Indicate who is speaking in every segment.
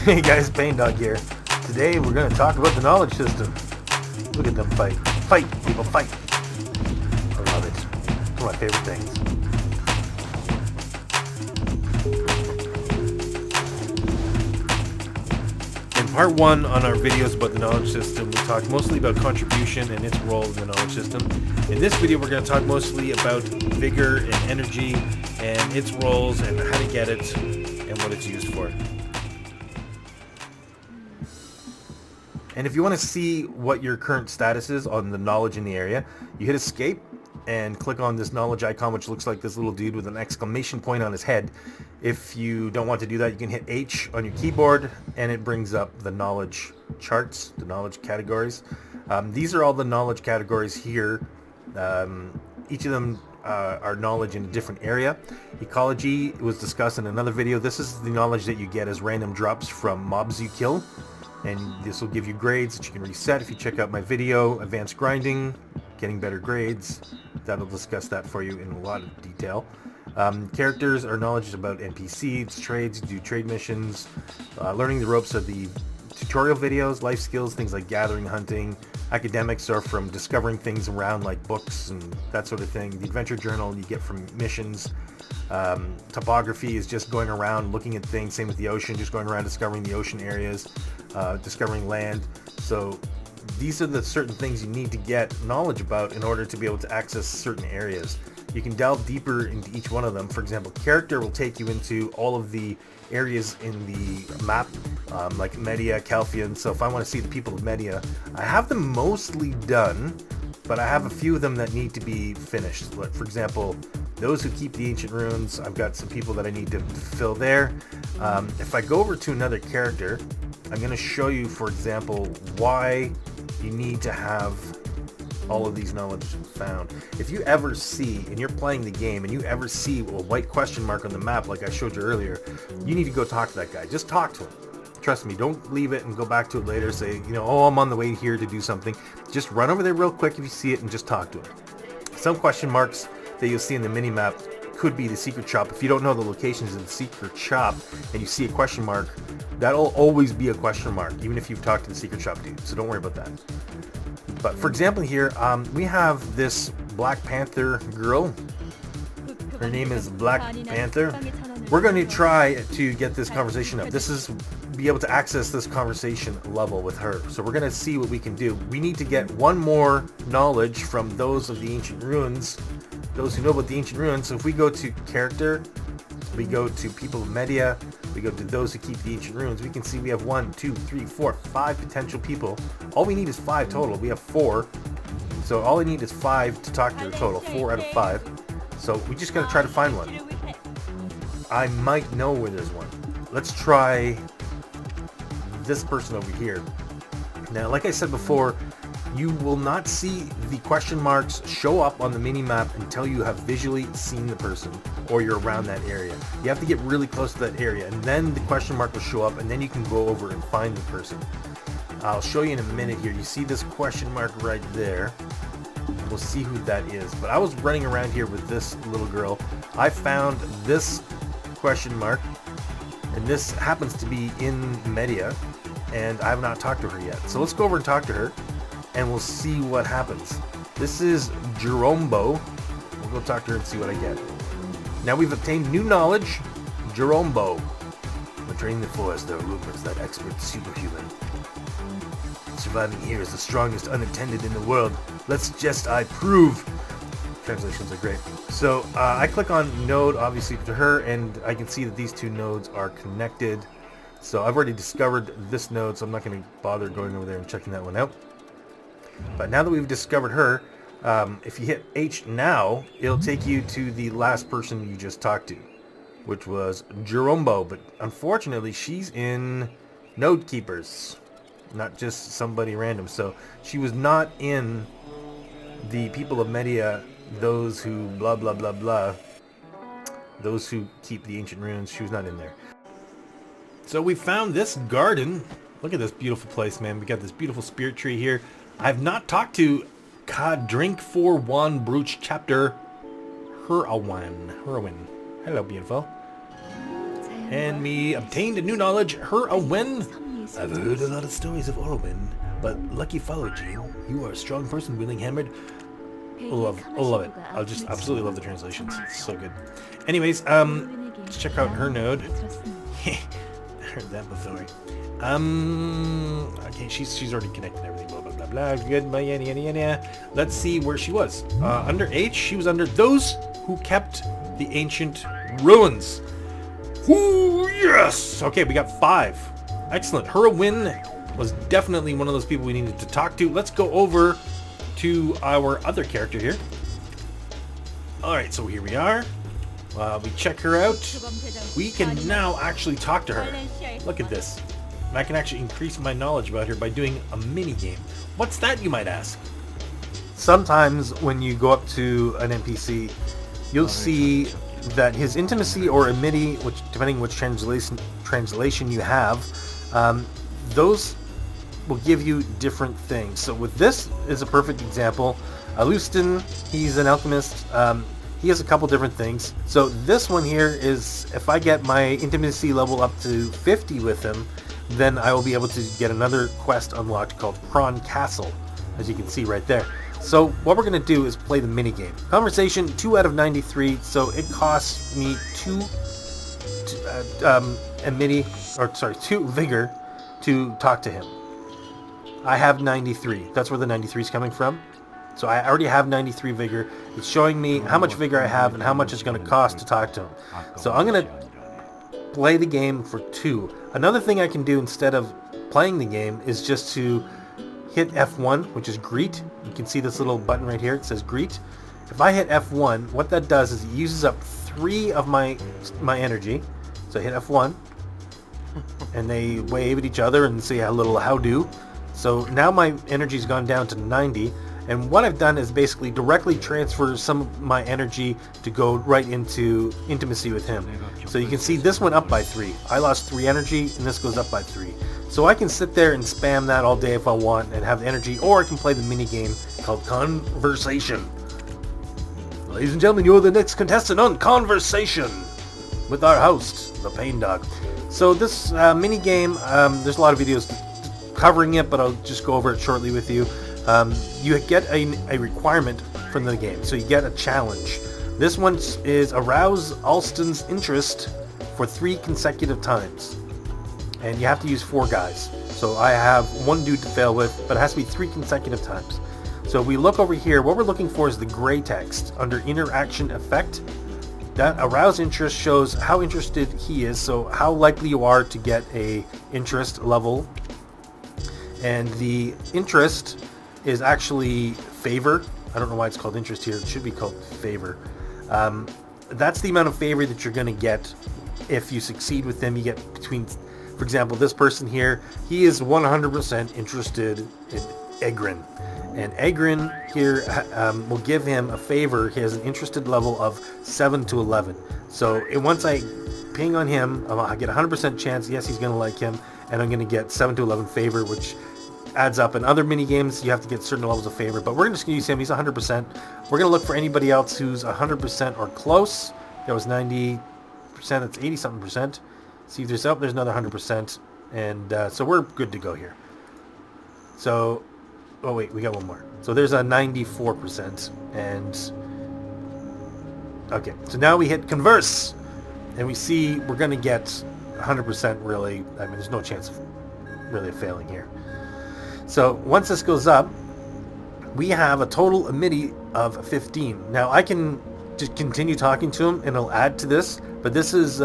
Speaker 1: Hey guys, Pain Dog here. Today we're going to talk about the knowledge system. Look at them fight. Fight, people, fight. I love it. It's one of my favorite things. In part one on our videos about the knowledge system, we talked mostly about contribution and its role in the knowledge system. In this video, we're going to talk mostly about vigor and energy and its roles and how to get it and what it's used for. And if you want to see what your current status is on the knowledge in the area, you hit escape and click on this knowledge icon, which looks like this little dude with an exclamation point on his head. If you don't want to do that, you can hit H on your keyboard and it brings up the knowledge charts, the knowledge categories. These are all the knowledge categories here. Each of them are knowledge in a different area. Ecology was discussed in another video. This is the knowledge that you get as random drops from mobs you kill. And this will give you grades that you can reset if you check out my video, Advanced Grinding, Getting Better Grades. That'll discuss that for you in a lot of detail. Characters are knowledge about NPCs, trades, do trade missions, learning the ropes of the tutorial videos, life skills, things like gathering, hunting. Academics are from discovering things around like books and that sort of thing. The adventure journal you get from missions. Topography is just going around looking at things. Same with the ocean, just going around discovering the ocean areas, discovering land. So these are the certain things you need to get knowledge about in order to be able to access certain areas. You can delve deeper into each one of them. For example, character will take you into all of the areas in the map, like Media, Calphian. So if I want to see the people of Media, I have them mostly done, but I have a few of them that need to be finished. Like, for example, those who keep the ancient runes, I've got some people that I need to fill there. If I go over to another character, I'm going to show you, for example, why you need to have all of these knowledge found. If you ever see, and you're playing the game, and you ever see a white question mark on the map like I showed you earlier, you need to go talk to that guy. Just talk to him. Trust me, don't leave it and go back to it later, say, oh, I'm on the way here to do something. Just run over there real quick if you see it and just talk to him. Some question marks that you'll see in the mini-map could be the secret shop. If you don't know the locations of the secret shop and you see a question mark, that'll always be a question mark, even if you've talked to the secret shop dude, so don't worry about that. But for example here, we have this Black Panther girl. Her name is Black Panther. We're going to try to get this conversation up. This is be able to access this conversation level with her. So we're going to see what we can do. We need to get one more knowledge from those of the ancient ruins, those who know about the ancient ruins. So if we go to character, we go to people of Media, we go to those who keep the ancient ruins, we can see we have 1, 2, 3, 4, 5 potential people. All we need is 5 total. We have 4. So all I need is 5 to talk to her total. 4 out of 5. So we just got to try to find one. I might know where there's one. Let's try this person over here. Now, like I said before, you will not see the question marks show up on the mini-map until you have visually seen the person or you're around that area. You have to get really close to that area, and then the question mark will show up, and then you can go over and find the person. I'll show you in a minute here. You see this question mark right there. We'll see who that is. But I was running around here with this little girl. I found this question mark, and this happens to be in Media, and I have not talked to her yet. So let's go over and talk to her, and we'll see what happens. This is Jerombo. We'll go talk to her and see what I get. Now we've obtained new knowledge. Jerombo. When training the forest, there are rumors that expert superhuman surviving here is the strongest unattended in the world. Let's just I prove. Translations are great. So I click on node, obviously, to her, and I can see that these two nodes are connected. So I've already discovered this node, so I'm not going to bother going over there and checking that one out. But now that we've discovered her, if you hit H now, it'll take you to the last person you just talked to, which was Jerombo. But unfortunately, she's in Node Keepers, not just somebody random. So she was not in the people of Media, those who blah blah blah blah, those who keep the ancient ruins. She was not in there. So we found this garden. Look at this beautiful place, man. We got this beautiful spirit tree here. I've not talked to Drink for One Brooch Chapter Heroine. Hello, beautiful. And we obtained a new knowledge, her a win. I've heard a lot of stories of Orwin, but lucky follow, Jean. You are a strong person wielding hammered. Love it. I'll just absolutely love the translations. It's so good. Anyways, let's check out her node. I heard that before. Okay, she's already connected and everything. Blah blah blah blah. Good. Let's see where she was. Under H, she was under those who kept the ancient ruins. Ooh, yes. Okay, we got 5. Excellent. Her win was definitely one of those people we needed to talk to. Let's go over to our other character here. Alright, so here we are. We check her out. We can now actually talk to her. Look at this. And I can actually increase my knowledge about her by doing a mini game. What's that, you might ask? Sometimes when you go up to an NPC, you'll see that his intimacy or amity, which depending which translation you have, those will give you different things. So with this is a perfect example. Lustin, he's an alchemist. He has a couple different things. So this one here is, if I get my intimacy level up to 50 with him, then I will be able to get another quest unlocked called Prawn Castle, as you can see right there. So what we're going to do is play the mini game. Conversation 2 out of 93, so it costs me 2 vigor to talk to him. I have 93. That's where the 93 is coming from. So I already have 93 vigor. It's showing me how much vigor I have and how much it's going to cost to talk to him. So I'm going to play the game for 2. Another thing I can do instead of playing the game is just to hit F1, which is greet. You can see this little button right here. It says greet. If I hit F1, what that does is it uses up 3 of my energy. So I hit F1, and they wave at each other and say a little how-do. So now my energy's gone down to 90, and what I've done is basically directly transfer some of my energy to go right into intimacy with him. So you can see this went up by 3. I lost 3 energy, and this goes up by 3. So I can sit there and spam that all day if I want and have the energy, or I can play the mini game called Conversation. Ladies and gentlemen, you're the next contestant on Conversation with our host, the Pain Dog. So this mini game, there's a lot of videos covering it, but I'll just go over it shortly with you. You get a requirement from the game, so you get a challenge. This one is arouse Alston's interest for 3 consecutive times, and you have to use 4 guys. So I have 1 dude to fail with, but it has to be 3 consecutive times. So if we look over here, what we're looking for is the gray text under interaction effect. That arouse interest shows how interested he is, so how likely you are to get a interest level. And the interest is actually favor. I don't know why it's called interest here. It should be called favor. That's the amount of favor that you're going to get if you succeed with them. You get between, for example, this person here, he is 100% interested in Egrin. And Egrin here will give him a favor. He has an interested level of 7 to 11. So once I ping on him, I get 100% chance, yes, he's going to like him, and I'm going to get 7 to 11 favor, which adds up. In other mini games, you have to get certain levels of favor, but we're just going to use him. He's 100%. We're going to look for anybody else who's 100% or close. That was 90%. That's 80-something%. See if there's another 100%, and so we're good to go here. So, oh wait, we got one more. So there's a 94%, and okay. So now we hit converse, and we see we're going to get 100%. Really, I mean, there's no chance of really failing here. So once this goes up, we have a total amity of 15. Now I can just continue talking to him and it'll add to this, but this is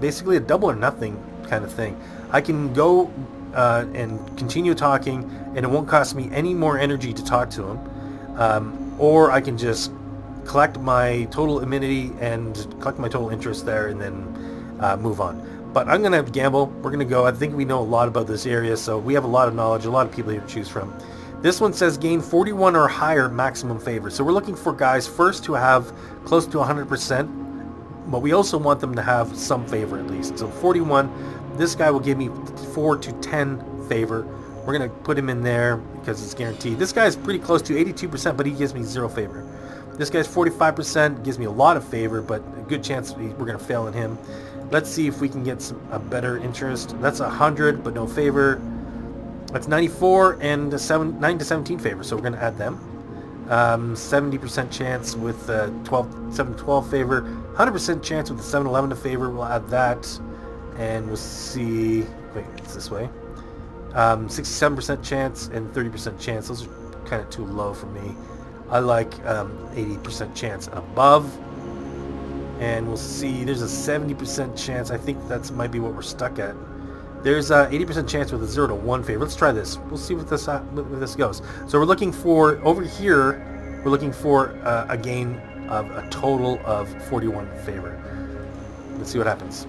Speaker 1: basically a double or nothing kind of thing. I can go and continue talking and it won't cost me any more energy to talk to him, or I can just collect my total amity and collect my total interest there and then move on. But I'm going to gamble. We're going to go. I think we know a lot about this area, so we have a lot of knowledge, a lot of people here to choose from. This one says gain 41 or higher maximum favor. So we're looking for guys first who have close to 100%, but we also want them to have some favor at least. So 41, this guy will give me 4 to 10 favor. We're going to put him in there because it's guaranteed. This guy is pretty close to 82%, but he gives me 0 favor. This guy's 45%, gives me a lot of favor, but a good chance we're going to fail on him. Let's see if we can get a better interest. That's 100, but no favor. That's 94 and 9 to 17 favor, so we're going to add them. 70% chance with 7 to 12 favor. 100% chance with the 7 to 11 to favor. We'll add that, and we'll see. Wait, it's this way. 67% chance and 30% chance. Those are kind of too low for me. I like 80% chance and above. And we'll see. There's a 70% chance. I think that might be what we're stuck at. There's a 80% chance with a 0 to 1 favor. Let's try this. We'll see what this goes. So we're looking for, over here, we're looking for a gain of a total of 41 favor. Let's see what happens.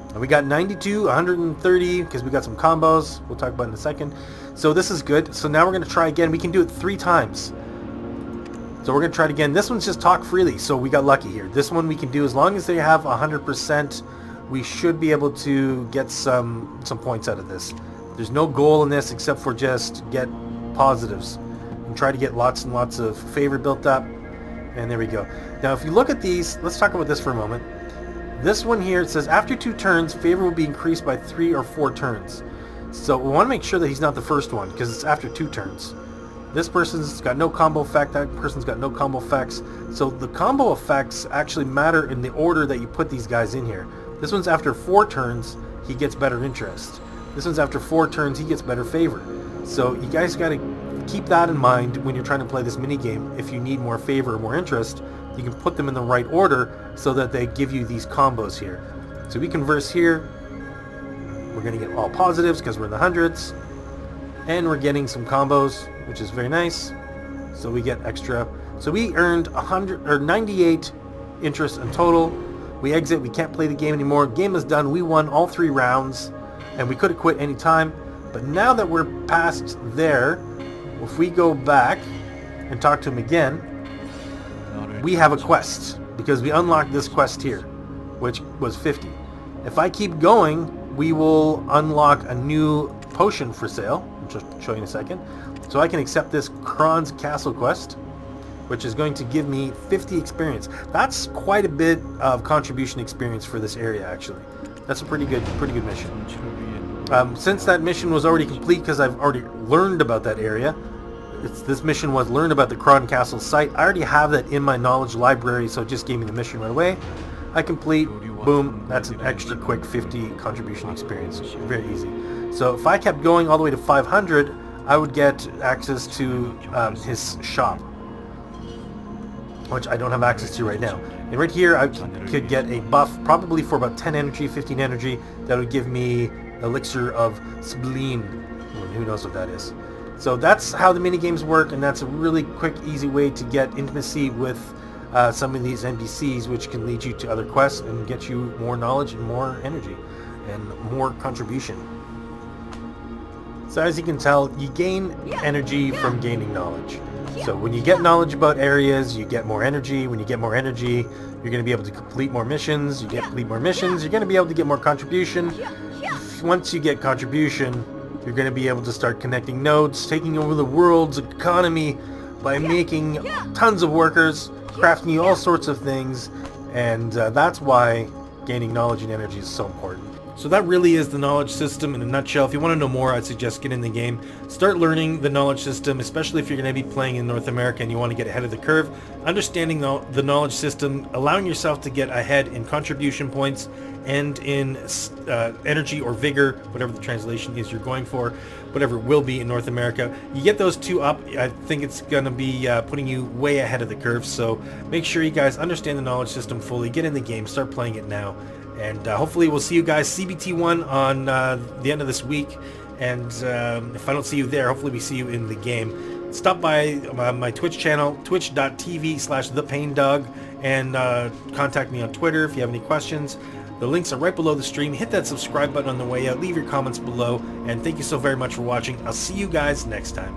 Speaker 1: And we got 92, 130, because we got some combos. We'll talk about it in a second. So this is good. So now we're going to try again. We can do it 3 times. So we're going to try it again. This one's just talk freely, so we got lucky here. This one we can do as long as they have 100%. We should be able to get some points out of this. There's no goal in this except for just get positives and try to get lots and lots of favor built up. And there we go. Now if you look at these, let's talk about this for a moment. This one here, it says after 2 turns, favor will be increased by 3 or 4 turns. So we want to make sure that he's not the first one because it's after 2 turns. This person's got no combo effect, that person's got no combo effects. So the combo effects actually matter in the order that you put these guys in here. This one's after 4 turns, he gets better interest. This one's after 4 turns, he gets better favor. So you guys got to keep that in mind when you're trying to play this mini game. If you need more favor or more interest, you can put them in the right order so that they give you these combos here. So we converse here. We're going to get all positives because we're in the hundreds. And we're getting some combos, which is very nice. So we get extra. So we earned 98 interest in total. We exit. We can't play the game anymore. Game is done. We won all 3 rounds. And we could have quit any time. But now that we're past there, if we go back and talk to him again, we have a quest. Because we unlocked this quest here, which was 50. If I keep going, we will unlock a new potion for sale. I'll just show you in a second. So I can accept this Kron's Castle quest, which is going to give me 50 experience. That's quite a bit of contribution experience for this area, actually. That's a pretty good mission. Since that mission was already complete, because I've already learned about that area, this mission was learn about the Kron Castle site. I already have that in my knowledge library, so it just gave me the mission right away. I complete, boom, that's an extra quick 50 contribution experience. Very easy. So if I kept going all the way to 500, I would get access to his shop, which I don't have access to right now. And right here, I could get a buff, probably for about 10 energy, 15 energy, that would give me Elixir of Spleen. Who knows what that is. So that's how the minigames work, and that's a really quick, easy way to get intimacy with some of these NPCs, which can lead you to other quests and get you more knowledge and more energy and more contribution. So as you can tell, you gain energy from gaining knowledge. So when you get knowledge about areas, you get more energy. When you get more energy, you're going to be able to complete more missions. You complete more missions, you're going to be able to get more contribution. Once you get contribution, you're going to be able to start connecting nodes, taking over the world's economy by making tons of workers, crafting you all sorts of things, and that's why gaining knowledge and energy is so important. So that really is the knowledge system in a nutshell. If you want to know more, I'd suggest get in the game. Start learning the knowledge system, especially if you're going to be playing in North America and you want to get ahead of the curve. Understanding the knowledge system, allowing yourself to get ahead in contribution points and in energy or vigor, whatever the translation is you're going for, whatever it will be in North America. You get those 2 up, I think it's going to be putting you way ahead of the curve. So make sure you guys understand the knowledge system fully. Get in the game, start playing it now. And hopefully we'll see you guys CBT1 on the end of this week. And if I don't see you there, hopefully we see you in the game. Stop by my Twitch channel, twitch.tv/thepaindog, and contact me on Twitter if you have any questions. The links are right below the stream. Hit that subscribe button on the way out. Leave your comments below. And thank you so very much for watching. I'll see you guys next time.